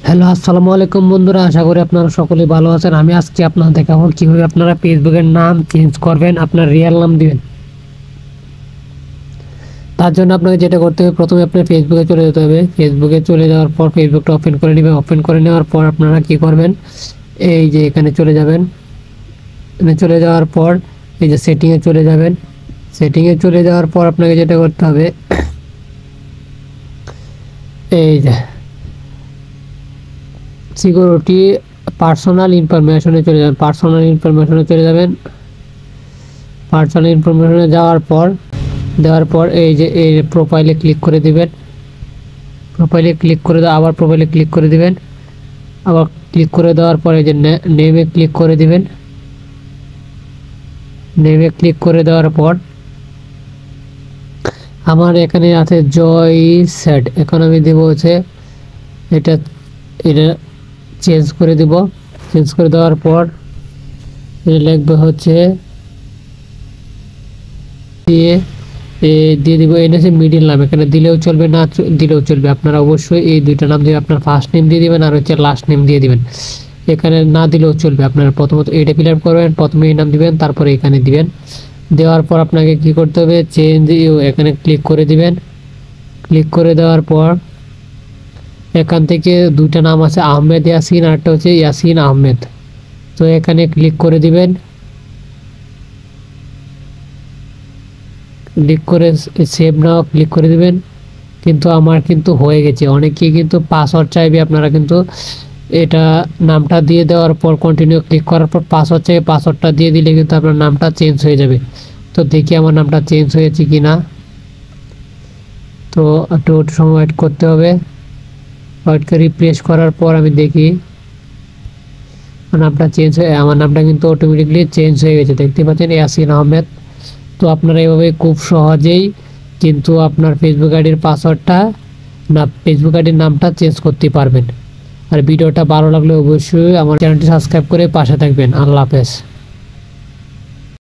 Hello আসসালামু আলাইকুম বন্ধুরা, আশা করি আপনারা সকলে ভালো আছেন। আমি আজকে আপনাদের দেখাবো কিভাবে আপনারা ফেসবুকের নাম চেঞ্জ করবেন, আপনার রিয়েল নাম দিবেন। তার জন্য আপনাকে যেটা করতে হবে, প্রথমে আপনার ফেসবুকে চলে যেতে হবে। ফেসবুকে চলে যাওয়ার পর ফেসবুকটা ওপেন করে নেবেন। ওপেন করে নেওয়ার পর আপনারা কি করবেন, এই যে এখানে চলে যাবেন। এখানে চলে যাওয়ার পর এই যে সেটিংয়ে চলে যাবেন। সেটিংয়ে চলে যাওয়ার পর আপনাকে যেটা করতে হবে, এই যে সিকিউরিটি পার্সোনাল ইনফরমেশনে চলে যাবেন। পার্সোনাল ইনফরমেশনে যাওয়ার পর এই যে এই প্রোফাইলে ক্লিক করে দিবেন। আবার প্রোফাইলে ক্লিক করে দিবেন। আবার ক্লিক করে দেওয়ার পরে যে নেমে ক্লিক করে দিবেন। নেমে ক্লিক করে দেওয়ার পর আমার এখানে আছে জয় সেট। এখন আমি দেবো হচ্ছে এটা চেঞ্জ করে দিব। চেঞ্জ করে দেওয়ার পর লিখবে হচ্ছে দিয়ে দিব এনেছে মিডিল নাম। এখানে দিলেও চলবে, না দিলেও চলবে। আপনারা অবশ্যই এই দুইটা নাম দিয়ে আপনার ফার্স্ট নেম দিয়ে দিবেন আর হচ্ছে লাস্ট নেম দিয়ে দিবেন। এখানে না দিলেও চলবে। আপনারা প্রথমত এটা ফিল আপ করবেন, প্রথমে এই নাম দিবেন, তারপরে এখানে দিবেন। দেওয়ার পর আপনাকে কি করতে হবে, চেঞ্জ ইউ এখানে ক্লিক করে দিবেন। ক্লিক করে দেওয়ার পর এখান থেকে দুইটা নাম আছে, আহমেদ ইয়াসিন, আর একটা হচ্ছে ইয়াসিন আহমেদ। তো এখানে ক্লিক করে দিবেন। ক্লিক করে সেভ নাও ক্লিক করে দিবেন। কিন্তু আমার কিন্তু হয়ে গেছে। অনেকেই কিন্তু পাসওয়ার্ড চাইবে, আপনারা কিন্তু এটা নামটা দিয়ে দেওয়ার পর কন্টিনিউ ক্লিক করার পর পাসওয়ার্ড চাইবে, পাসওয়ার্ডটা দিয়ে দিলে কিন্তু আপনার নামটা চেঞ্জ হয়ে যাবে। তো দেখি আমার নামটা চেঞ্জ হয়েছে কি না। তো একটু সময় ওয়েট করতে হবে। ওয়েট করে রিফ্রেশ করার পর আমি দেখি নামটা চেঞ্জ হয়ে, আমার নামটা কিন্তু অটোমেটিকলি চেঞ্জ হয়ে গেছে। দেখতে পাচ্ছেন ইয়াসিন আহমেদ। তো আপনারা এভাবে খুব সহজেই কিন্তু আপনার ফেসবুক আইডির পাসওয়ার্ডটা ফেসবুক আইডির নামটা চেঞ্জ করতে পারবেন। আর ভিডিওটা ভালো লাগলে অবশ্যই আমার চ্যানেলটি সাবস্ক্রাইব করে পাশে থাকবেন। আল্লাহ হাফেজ।